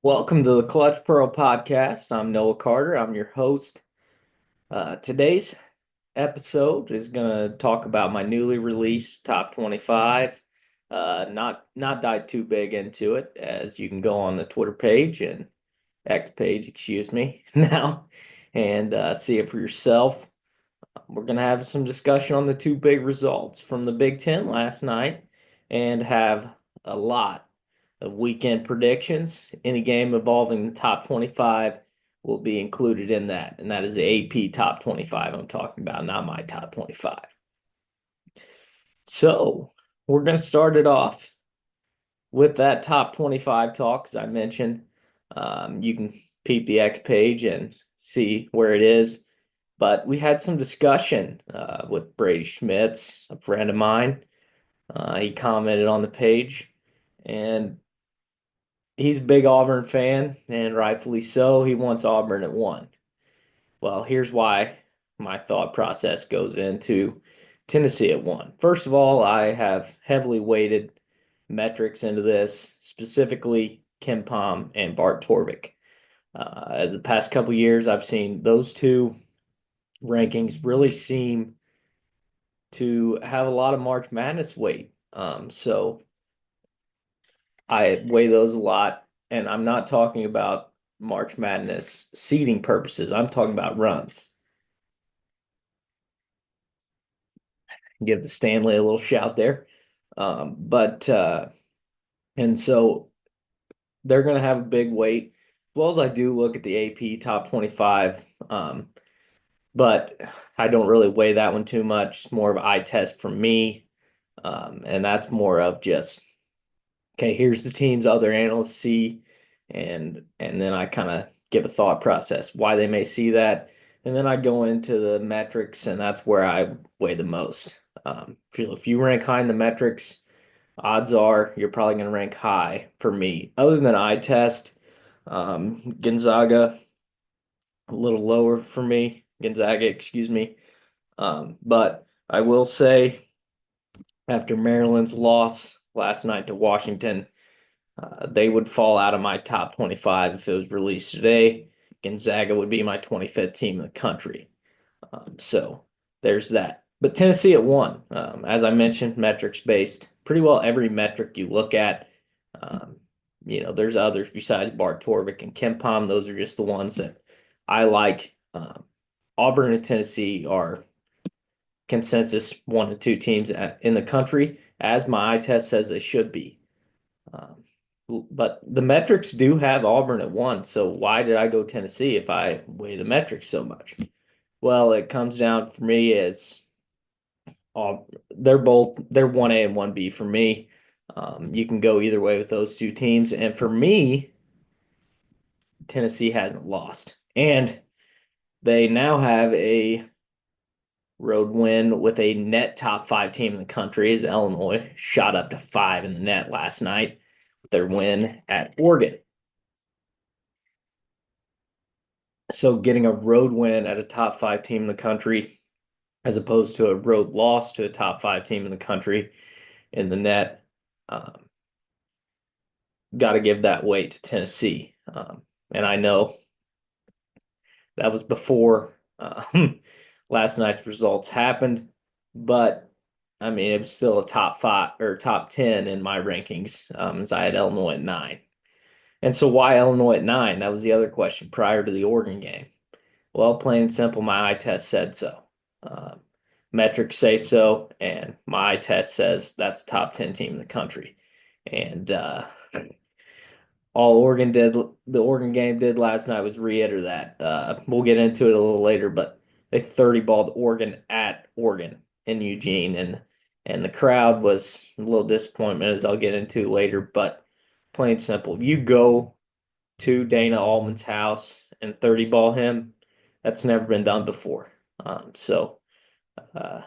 Welcome to the Clutch Pearl podcast. I'm Noah Carter. I'm your host. Today's episode is going to talk about my newly released top 25. Not dive too big into it, as you can go on the Twitter page and X page, excuse me, now and see it for yourself. We're going to have some discussion on the two big results from the Big Ten last night and have a lot of weekend predictions. Any game involving the top 25 will be included in that. And that is the AP top 25 I'm talking about, not my top 25. So we're going to start it off with that top 25 talk, as I mentioned. You can peep the X page and see where it is. But we had some discussion with Brady Schmitz, a friend of mine. He commented on the page, and he's a big Auburn fan, and rightfully so. He wants Auburn at one. Well, here's why my thought process goes into Tennessee at one. First of all, I have heavily weighted metrics into this, specifically Ken Pom and Bart Torvik. The past couple years, I've seen those two rankings really seem to have a lot of March Madness weight. So I weigh those a lot, and I'm not talking about March Madness seeding purposes. I'm talking about runs. Give the Stanley a little shout there. But and so they're going to have a big weight, as well as I do look at the AP top 25. But I don't really weigh that one too much. It's more of an eye test for me. And that's more of just okay, here's the teams other analysts see, and then I kind of give a thought process why they may see that, and then I go into the metrics, and that's where I weigh the most. If you rank high in the metrics, odds are you're probably going to rank high for me. Other than eye test, Gonzaga a little lower for me. Gonzaga, excuse me. But I will say after Maryland's loss last night to Washington, they would fall out of my top 25 if it was released today. Gonzaga would be my 25th team in the country. So there's that. But Tennessee at one, as I mentioned, metrics based. Pretty well every metric you look at. Um, there's others besides Bart Torvik and Ken Pom. Those are just the ones that I like. Auburn and Tennessee are consensus one and two teams in the country, as my eye test says they should be. Um, but the metrics do have Auburn at one. So why did I go Tennessee if I weigh the metrics so much? Well, it comes down for me as they're 1A and 1B for me. You can go either way with those two teams. And for me, Tennessee hasn't lost. And they now have a road win with a net top five team in the country as Illinois shot up to five in the net last night with their win at Oregon. So getting a road win at a top five team in the country as opposed to a road loss to a top five team in the country in the net, um, got to give that weight to Tennessee. And I know that was before last night's results happened, but I mean, it was still a top five or top 10 in my rankings, as I had Illinois at nine. And so why Illinois at nine? That was the other question prior to the Oregon game. Well, plain and simple, my eye test said so. Um, Metrics say so, and my eye test says that's the top 10 team in the country. And all Oregon did, the Oregon game did last night was reiter that. We'll get into it a little later, but they 30 balled Oregon at Oregon in Eugene, and the crowd was a little disappointment as I'll get into later. But plain and simple, you go to Dana Altman's house and 30 ball him, that's never been done before. So uh,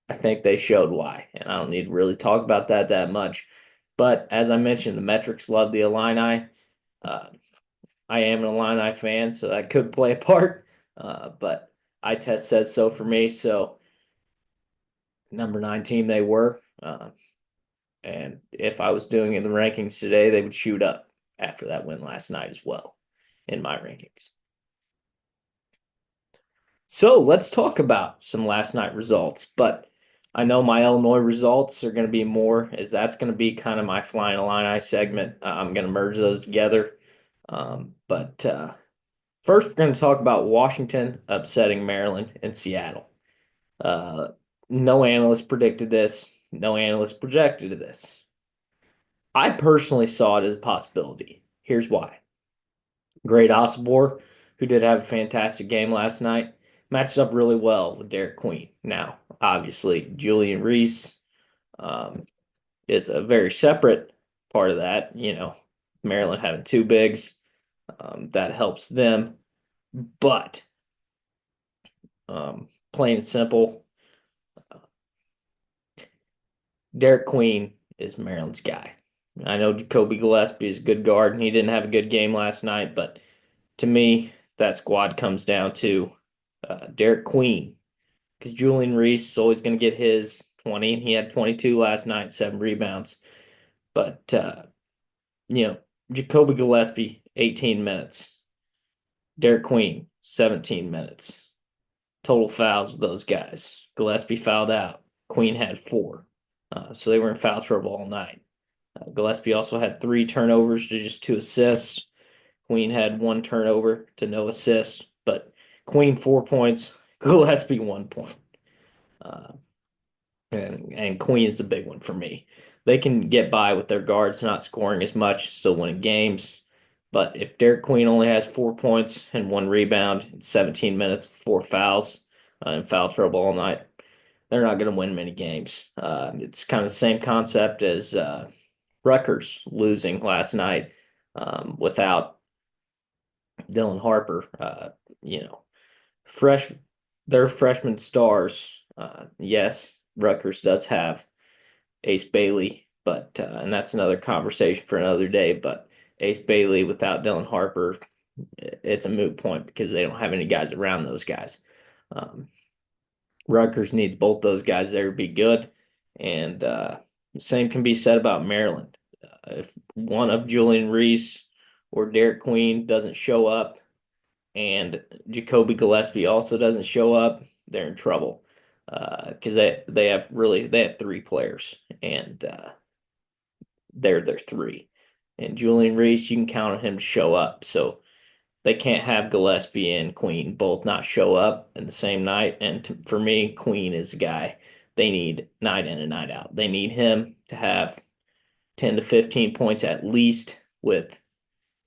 I think they showed why, and I don't need to really talk about that much. But as I mentioned, the metrics love the Illini. Uh, I am an Illini fan, so that could play a part. But eye test says so for me. So number nine team they were. And if I was doing in the rankings today, they would shoot up. after that win last night as well in my rankings. So let's talk about some last night results. But I know my Illinois results are going to be more, as that's going to be kind of my flying Illini segment. I'm going to merge those together. But first, we're going to talk about Washington upsetting Maryland and Seattle. Uh, no analyst predicted this. No analyst projected this. I personally saw it as a possibility. Here's why. Great Osibor, who did have a fantastic game last night, matched up really well with Derek Queen. Now, obviously, Julian Reese um, is a very separate part of that. Maryland having two bigs, that helps them. But plain and simple, Derek Queen is Maryland's guy. I know Jacoby Gillespie is a good guard, and he didn't have a good game last night, but to me, that squad comes down to Derek Queen, because Julian Reese is always going to get his 20, and he had 22 last night, 7 rebounds. But, Jacoby Gillespie, 18 minutes. Derek Queen, 17 minutes. Total fouls with those guys. Gillespie fouled out. Queen had 4. So they were in foul trouble all night. Gillespie also had 3 turnovers to just 2 assists. Queen had 1 turnover to no assists, but Queen 4 points, Gillespie 1 point. Uh, and Queen's the big one for me. They can get by with their guards not scoring as much, still winning games. But if Derek Queen only has 4 points and 1 rebound in 17 minutes with 4 fouls and foul trouble all night, they're not going to win many games. It's kind of the same concept as Rutgers losing last night without Dylan Harper. Fresh, their freshman stars. Yes, Rutgers does have Ace Bailey, but and that's another conversation for another day. But Ace Bailey without Dylan Harper, it's a moot point because they don't have any guys around those guys. Um, Rutgers needs both those guys there to be good, and the same can be said about Maryland. If one of Julian Reese or Derek Queen doesn't show up, and Jacoby Gillespie also doesn't show up, they're in trouble because they have 3 players, and they're their 3. And Julian Reese, you can count on him to show up. So they can't have Gillespie and Queen both not show up in the same night. And for me, Queen is the guy they need night in and night out. They need him to have 10 to 15 points at least with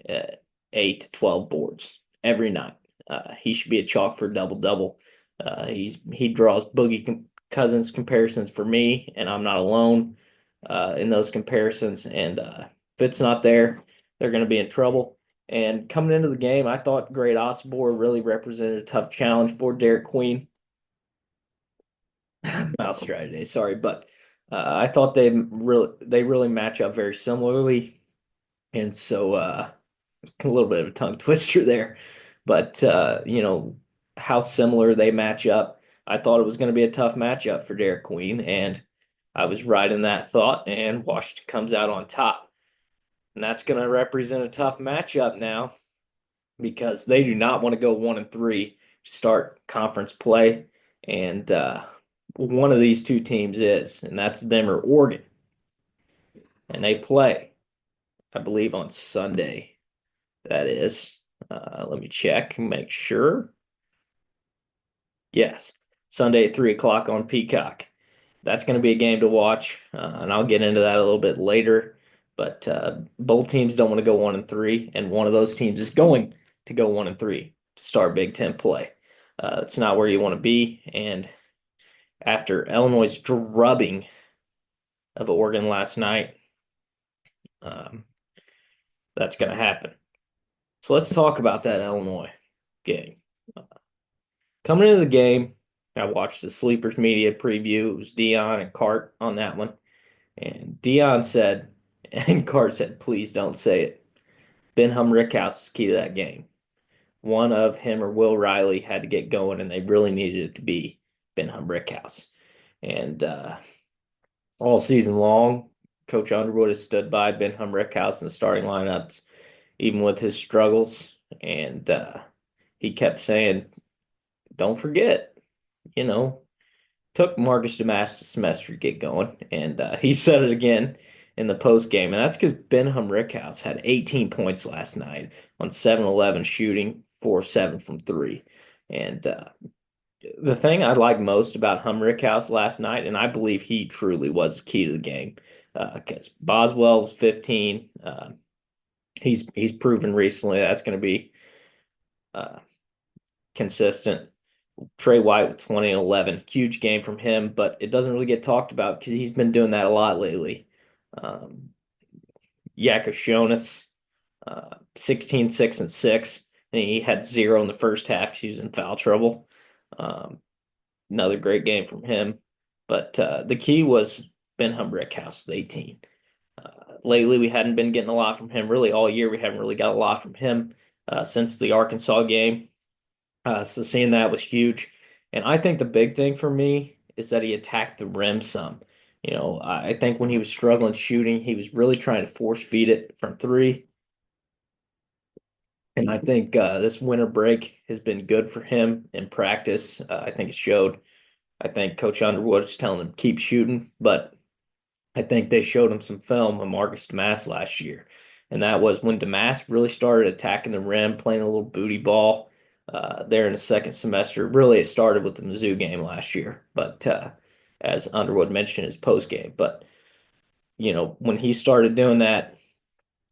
uh, 8 to 12 boards every night. He should be a chalk for double double. He draws Cousins comparisons for me, and I'm not alone in those comparisons. And if it's not there, they're going to be in trouble. And coming into the game, I thought Great Osibor really represented a tough challenge for Derek Queen. Mouse dry today, sorry, but I thought they really match up very similarly, and so a little bit of a tongue twister there, but how similar they match up. I thought it was going to be a tough matchup for Derek Queen, and I was right in that thought. And Washington comes out on top, and that's going to represent a tough matchup now because they do not want to go 1-3 start conference play, and one of these two teams is, and that's them or Oregon, and they play, I believe, on Sunday. That is. Let me check and make sure. Yes, Sunday at 3 o'clock on Peacock. That's going to be a game to watch, and I'll get into that a little bit later. But both teams don't want to go 1-3, and one of those teams is going to go 1-3 to start Big Ten play. It's not where you want to be, and after Illinois' drubbing of Oregon last night, um, that's going to happen. So let's talk about that Illinois game. Coming into the game, I watched the Sleepers media preview. It was Dion and Cart on that one. And Dion said, and Cart said, please don't say it. Benham Rickhouse was key to that game. One of him or Will Riley had to get going, and they really needed it to be Benham Rickhouse. And all season long, Coach Underwood has stood by Benham Rickhouse in the starting lineups. even with his struggles. And he kept saying, "Don't forget, you know, took Marcus Damas a semester to get going." And he said it again in the post game, and that's because Benham Rickhouse had 18 points last night on 7-11 shooting, 4-7 from three. And the thing I like most about Rickhouse last night, and I believe he truly was the key to the game, because Boswell was 15. He's proven recently that's going to be uh, consistent. Trey White with 20 and 11. Huge game from him, but it doesn't really get talked about because he's been doing that a lot lately. Um, Yakashonis, 16, 6, and 6. And he had zero in the first half. He was in foul trouble. Um, Another great game from him. But the key was Ben Brickhouse with 18. Lately, we hadn't been getting a lot from him. Really, all year, we haven't really got a lot from him since the Arkansas game. So seeing that was huge. And I think the big thing for me is that he attacked the rim some. I think when he was struggling shooting, he was really trying to force feed it from three. And I think this winter break has been good for him in practice. I think it showed. I think Coach Underwood is telling him keep shooting, but I think they showed him some film of Marcus Damas last year. And that was when Damas really started attacking the rim, playing a little booty ball there in the second semester. Really, it started with the Mizzou game last year, but as Underwood mentioned in his post game. But, when he started doing that,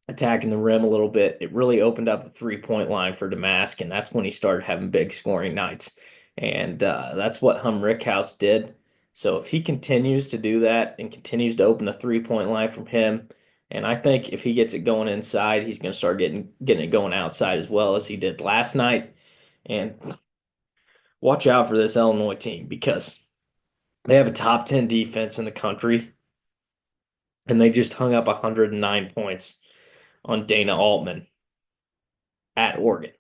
attacking the rim a little bit, it really opened up the 3-point line for Damask, and that's when he started having big scoring nights. And that's what Rickhouse did. So if he continues to do that and continues to open the 3-point line from him, and I think if he gets it going inside, he's going to start getting it going outside as well as he did last night. And watch out for this Illinois team because they have a top 10 defense in the country, and they just hung up 109 points on Dana Altman at Oregon,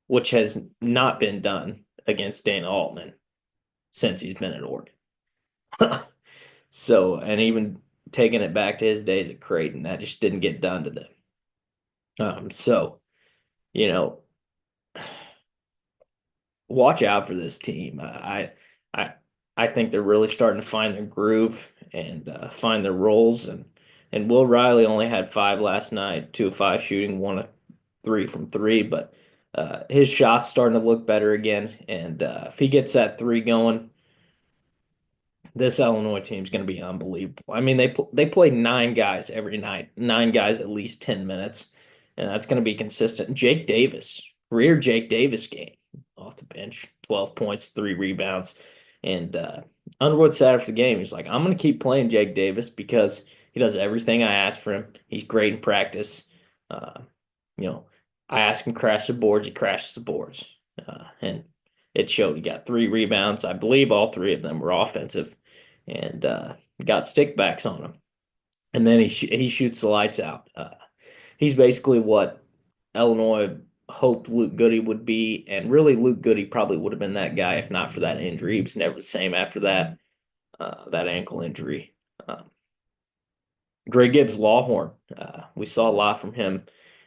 which has not been done against Dana Altman since he's been at Oregon. So, and even taking it back to his days at Creighton, that just didn't get done to them. So, you know, watch out for this team. I, I think they're really starting to find their groove and find their roles. And Will Riley only had five last night, 2 of 5 shooting, 1 of 3 from three, but his shot's starting to look better again. And if he gets that three going, this Illinois team is going to be unbelievable. I mean, they play 9 guys every night, 9 guys at least 10 minutes, and that's going to be consistent. Jake Davis, career Jake Davis game off the bench, 12 points, 3 rebounds, and Underwood said after the game, he's like, "I'm going to keep playing Jake Davis because he does everything I ask for him. He's great in practice. Uh, you know, I ask him to crash the boards, he crashes the boards, and." It showed he got 3 rebounds. I believe all 3 of them were offensive and got stickbacks on him. And then he shoots the lights out. He's basically what Illinois hoped Luke Goody would be, and really Luke Goody probably would have been that guy if not for that injury. He was never the same after that ankle injury. Dre Gibbs Lawhorn, we saw a lot from him,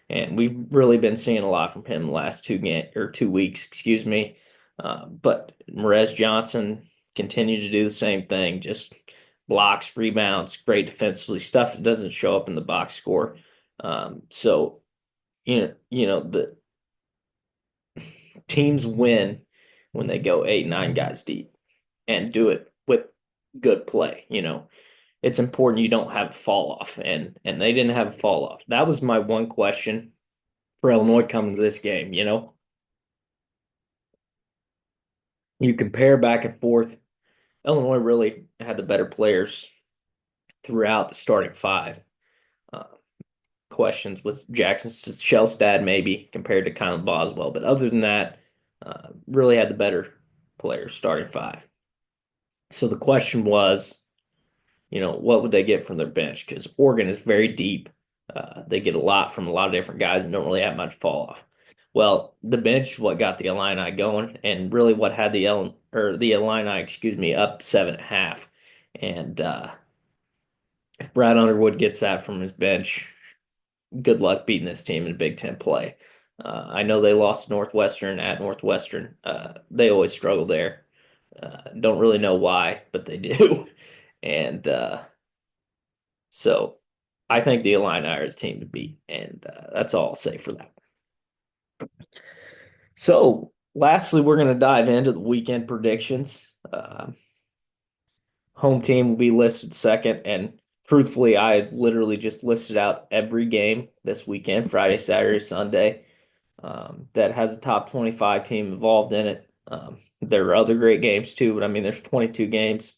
and we've really been seeing a lot from him the last 2 weeks, excuse me. But Merez Johnson continued to do the same thing, just blocks, rebounds, great defensively, stuff that doesn't show up in the box score. So the teams win when they go 8, 9 guys deep and do it with good play. It's important you don't have a fall off, and they didn't have a fall off. That was my one question for Illinois coming to this game. You compare back and forth. Illinois really had the better players throughout the starting five. Uh, Questions with Jackson Shellstad maybe compared to Kylan Boswell, but other than that, really had the better players starting five. So the question was, what would they get from their bench? Because Oregon is very deep. They get a lot from a lot of different guys and don't really have much fall off. Well, the bench is what got the Illini going, and really what had the Illini, excuse me, up 7.5. And if Brad Underwood gets that from his bench, good luck beating this team in Big Ten play. I know they lost to Northwestern at Northwestern. They always struggle there. Don't really know why, but they do. And so I think the Illini are the team to beat, and that's all I'll say for that. So, lastly, we're going to dive into the weekend predictions. Home team will be listed second, and truthfully, I literally just listed out every game this weekend, Friday, Saturday, Sunday, that has a top 25 team involved in it. There are other great games too, but I mean, there's 22 games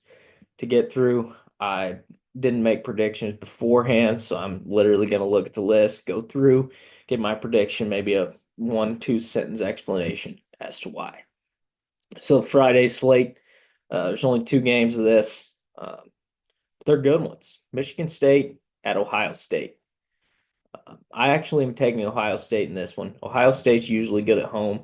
to get through. I didn't make predictions beforehand, so I'm literally going to look at the list, go through, get my prediction, maybe a 1, 2 sentence explanation as to why. So Friday slate, there's only two games of this. They're good ones. Michigan State at Ohio State. I actually am taking Ohio State in this one. Ohio State's usually good at home,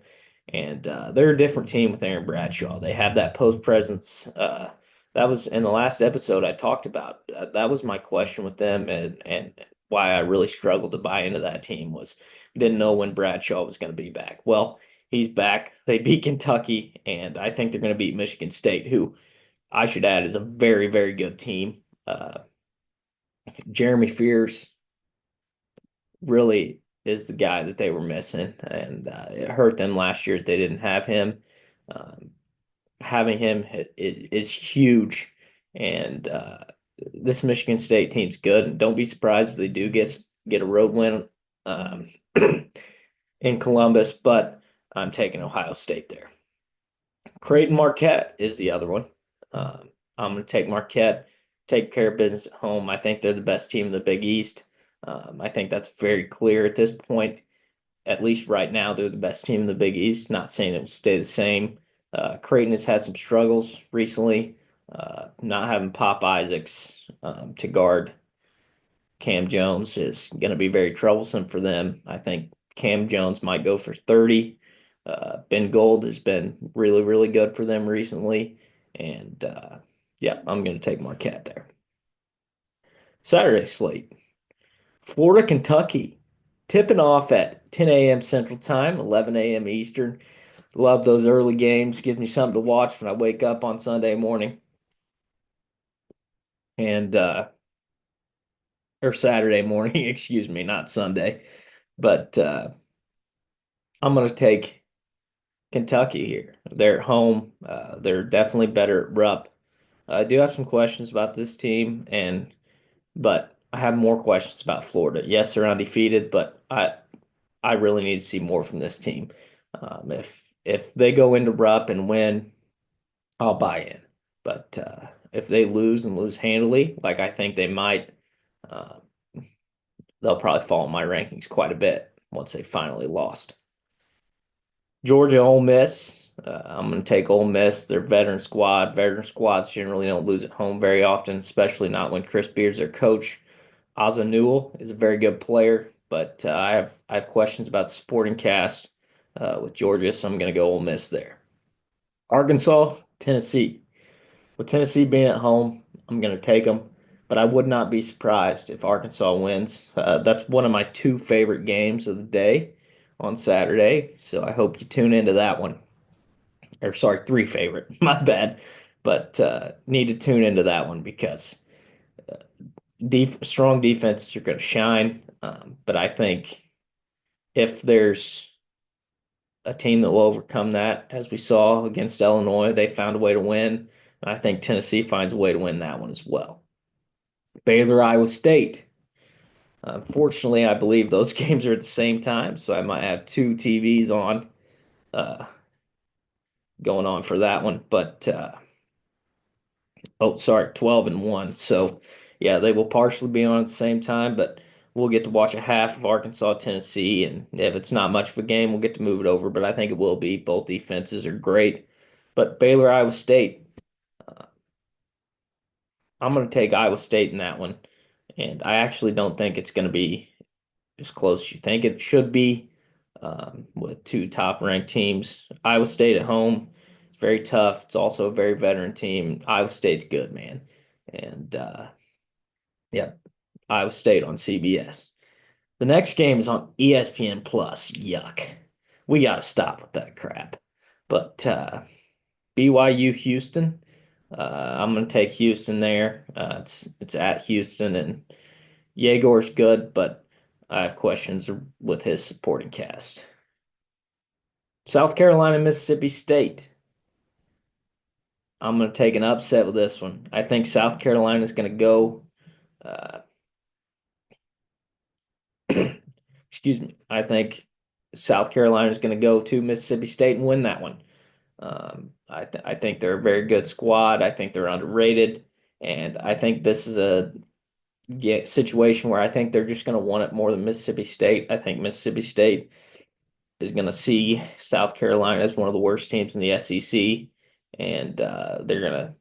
and they're a different team with Aaron Bradshaw. They have that post presence. That was in the last episode I talked about. That was my question with them, and why I really struggled to buy into that team was we didn't know when Bradshaw was going to be back. Well, he's back. They beat Kentucky, and I think they're going to beat Michigan State, who I should add is a very, very good team. Jeremy Fears really is the guy that they were missing, and it hurt them last year that they didn't have him. Um, Having him is huge, and this Michigan State team's good. And don't be surprised if they do get a road win um, in Columbus, but I'm taking Ohio State there. Creighton Marquette is the other one. I'm going to take Marquette, take care of business at home. I think they're the best team in the Big East. I think that's very clear at this point. At least right now, they're the best team in the Big East. Not saying it will stay the same. Creighton has had some struggles recently, not having Pop Isaacs to guard Cam Jones is going to be very troublesome for them. I think Cam Jones might go for 30. Ben Gold has been really, really good for them recently. And yeah, I'm going to take Marquette there. Saturday slate. Florida, Kentucky. Tipping off at 10 a.m. Central Time, 11 a.m. Eastern. Love those early games. Gives me something to watch when I wake up on Sunday morning. And or Saturday morning, excuse me, not Sunday. But I'm going to take Kentucky here. They're at home. They're definitely better at Rupp. I do have some questions about this team, and but I have more questions about Florida. Yes, they're undefeated, but I really need to see more from this team. If they go into Rupp and win, I'll buy in. But if they lose and lose handily, like I think they might, uh, they'll probably fall in my rankings quite a bit once they finally lost. Georgia, Ole Miss. I'm going to take Ole Miss. They're veteran squad. Veteran squads generally don't lose at home very often, especially not when Chris Beard's their coach. Ozzie Newell is a very good player, but I have questions about the supporting cast with Georgia, so I'm going to go Ole Miss there. Arkansas, Tennessee. With Tennessee being at home, I'm going to take them, but I would not be surprised if Arkansas wins. That's one of my two favorite games of the day on Saturday, so I hope you tune into that one. Or sorry, three favorite, my bad, but need to tune into that one because strong defenses are going to shine. But I think if there's a team that will overcome that, as we saw against Illinois, they found a way to win. And I think Tennessee finds a way to win that one as well. Baylor, Iowa State. Unfortunately, I believe those games are at the same time, so I might have two TVs on uh, going on for that one. But oh, sorry, 12 and 1. So yeah, they will partially be on at the same time, but we'll get to watch a half of Arkansas, Tennessee, and if it's not much of a game, we'll get to move it over. But I think it will be. Both defenses are great. But Baylor, Iowa State, uh, I'm going to take Iowa State in that one, and I actually don't think it's going to be as close as you think it should be with two top ranked teams. Iowa State at home, it's very tough. It's also a very veteran team. Iowa State's good, man. And yeah, Iowa State on CBS. The next game is on ESPN Plus. Yuck. We got to stop with that crap. But BYU Houston. I'm going to take Houston there. It's at Houston, and Yegor's good, but I have questions with his supporting cast. South Carolina, Mississippi State. I'm going to take an upset with this one. I think South Carolina is going to go. Uh, excuse me. I think South Carolina is going to go to Mississippi State and win that one. I think they're a very good squad. I think they're underrated, and I think this is a situation where I think they're just going to want it more than Mississippi State. I think Mississippi State is going to see South Carolina as one of the worst teams in the SEC, and they're going to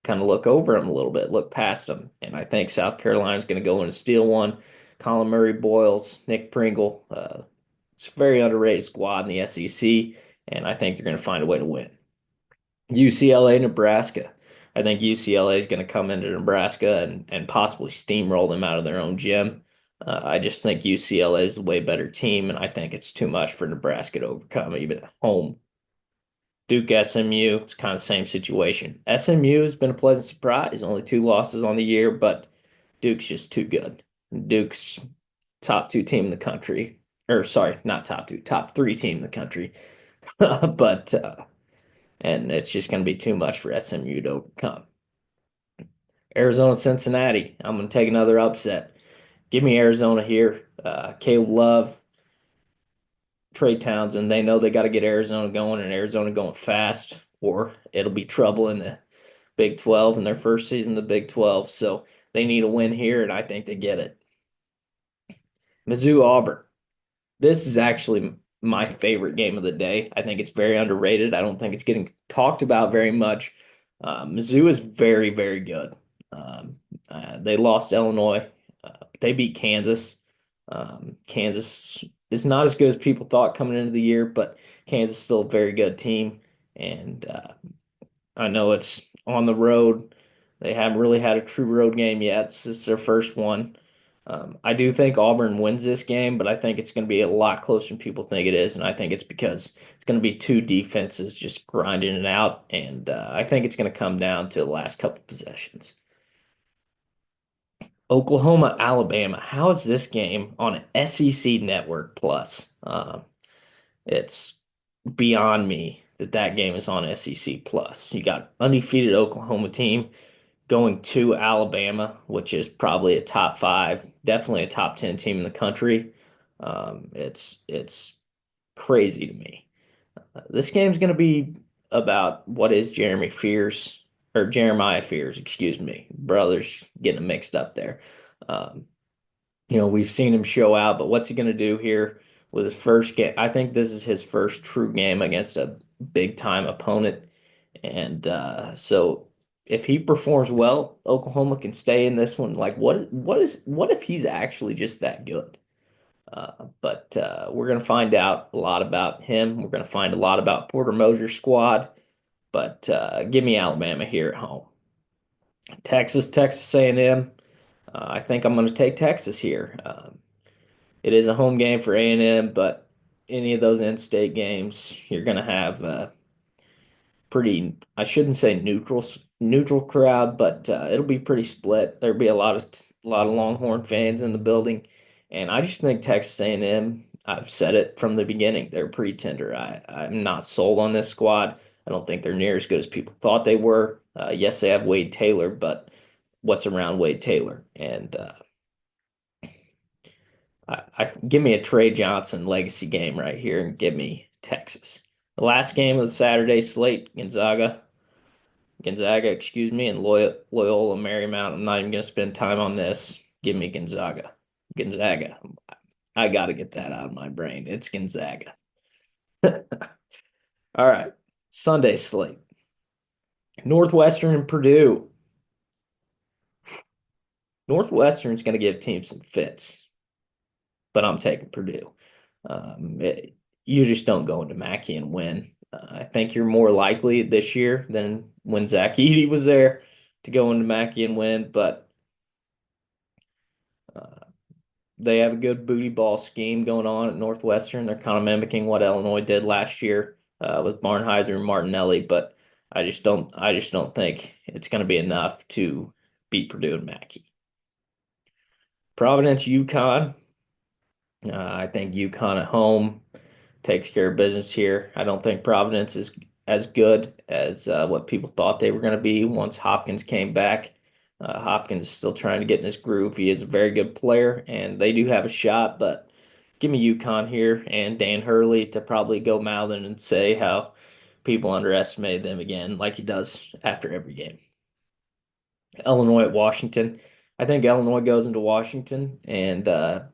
kind of look over them a little bit, look past them. And I think South Carolina is going to go in and steal one. Colin Murray Boyles, Nick Pringle. It's a very underrated squad in the SEC, and I think they're going to find a way to win. UCLA, Nebraska. I think UCLA is going to come into Nebraska and possibly steamroll them out of their own gym. I just think UCLA is a way better team, and I think it's too much for Nebraska to overcome, even at home. Duke SMU, it's kind of the same situation. SMU has been a pleasant surprise, only two losses on the year, but Duke's just too good. Duke's top two team in the country, or sorry, not top two, top three team in the country. but and it's just going to be too much for SMU to overcome. Arizona, Cincinnati. I'm going to take another upset. Give me Arizona here. Caleb Love, Trey Townsend. They know they got to get Arizona going and Arizona going fast, or it'll be trouble in the Big 12 in their first season, the Big 12. So they need a win here, and I think they get it. Mizzou, Auburn. This is actually my favorite game of the day. I think it's very underrated. I don't think it's getting talked about very much. Mizzou is very, very good. They lost Illinois. They beat Kansas. Kansas is not as good as people thought coming into the year, but Kansas is still a very good team. And I know it's on the road. They haven't really had a true road game yet. This is their first one. I do think Auburn wins this game, but I think it's going to be a lot closer than people think it is. And I think it's because it's going to be two defenses just grinding it out. And I think it's going to come down to the last couple possessions. Oklahoma, Alabama. How is this game on an SEC Network Plus? It's beyond me that that game is on SEC Plus. You got undefeated Oklahoma team going to Alabama, which is probably a top five, definitely a top 10 team in the country. It's crazy to me. This game's going to be about what is Jeremy Fears or Jeremiah Fears, excuse me. Brothers getting them mixed up there. Um, we've seen him show out, but what's he going to do here with his first game? I think this is his first true game against a big time opponent. And so if he performs well, Oklahoma can stay in this one. Like what if he's actually just that good? But we're gonna find out a lot about him. We're gonna find a lot about Porter Moser's squad. But give me Alabama here at home. Texas A&M. I think I'm gonna take Texas here. It is a home game for A&M, but any of those in-state games, you're gonna have pretty, I shouldn't say neutral crowd, but it'll be pretty split. There'll be a lot of Longhorn fans in the building, and I just think Texas A&M. I've said it from the beginning. They're pretty tender. I'm not sold on this squad. I don't think they're near as good as people thought they were. Yes, they have Wade Taylor, but what's around Wade Taylor? And give me a Trey Johnson legacy game right here, and give me Texas. The last game of the Saturday slate, Gonzaga, excuse me, and Loyola Marymount. I'm not even going to spend time on this. Give me Gonzaga. Gonzaga. I got to get that out of my brain. It's Gonzaga. All right. Sunday slate. Northwestern and Purdue. Northwestern's going to give teams some fits, but I'm taking Purdue. You just don't go into Mackey and win. I think you're more likely this year than when Zach Edey was there to go into Mackey and win, but They have a good booty ball scheme going on at Northwestern. They're kind of mimicking what Illinois did last year with Barnheiser and Martinelli, but I just don't think it's going to be enough to beat Purdue and Mackey. Providence, UConn. I think UConn at home takes care of business here. I don't think Providence is as good as what people thought they were going to be once Hopkins came back. Hopkins is still trying to get in his groove. He is a very good player, and they do have a shot, but give me UConn here and Dan Hurley to probably go mouthing and say how people underestimated them again, like he does after every game. Illinois at Washington. I think Illinois goes into Washington and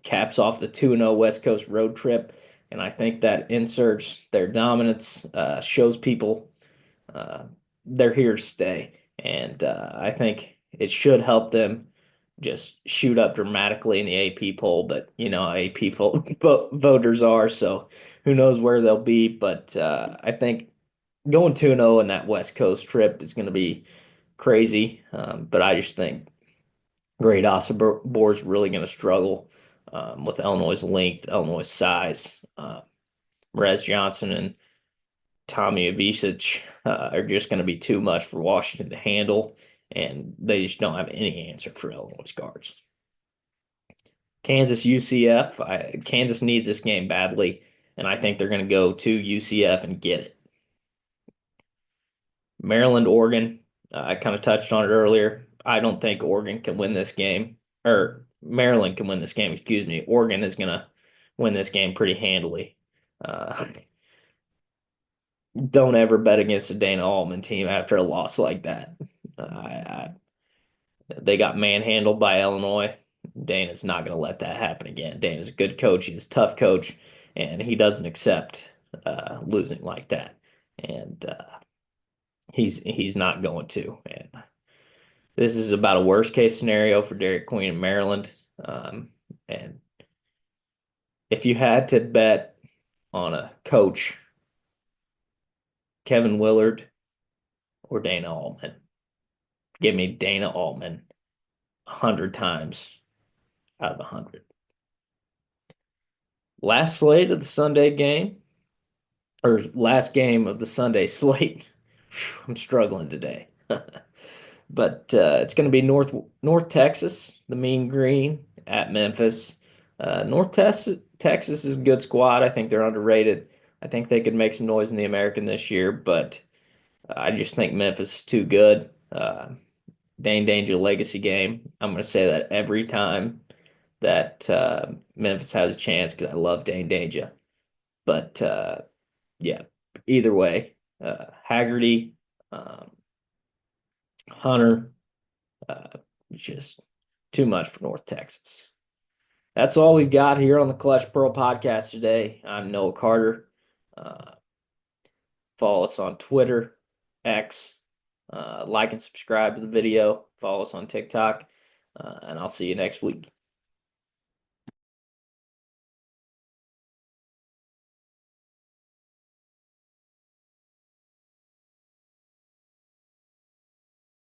caps off the 2-0 West Coast road trip. And I think that inserts their dominance, shows people uh, they're here to stay. And I think it should help them just shoot up dramatically in the AP poll. But you know, AP voters are, so who knows where they'll be. But I think going 2-0 in that West Coast trip is going to be crazy. But I just think Great Osobor is really going to struggle with Illinois' length, Illinois' size. Rez Johnson and Tommy Avicic are just going to be too much for Washington to handle, and they just don't have any answer for Illinois' guards. Kansas UCF. Kansas needs this game badly, and I think they're going to go to UCF and get it. Maryland, Oregon. I kind of touched on it earlier. I don't think Oregon can win this game, or Maryland can win this game, excuse me. Oregon is going to win this game pretty handily. Uh, don't ever bet against a Dana Altman team after a loss like that. They got manhandled by Illinois. Dana's not going to let that happen again. Dana's a good coach. He's a tough coach, and he doesn't accept losing like that. And he's not going to. And this is about a worst case scenario for Derek Queen in Maryland. And if you had to bet on a coach, Kevin Willard or Dana Altman, give me Dana Altman 100 times out of 100. Last slate of the Sunday game, or last game of the Sunday slate. I'm struggling today. But it's going to be North Texas, the Mean Green at Memphis. Texas is a good squad. I think they're underrated. I think they could make some noise in the American this year, but I just think Memphis is too good. Dane Danger legacy game. I'm going to say that every time that Memphis has a chance because I love Dane Danger. But yeah, either way, Haggerty, um, Hunter, uh, just too much for North Texas. That's all we've got here on the Clutch Pearl podcast today. I'm Noah Carter. Uh, Follow us on Twitter, X, like and subscribe to the video. Follow us on TikTok, and I'll see you next week.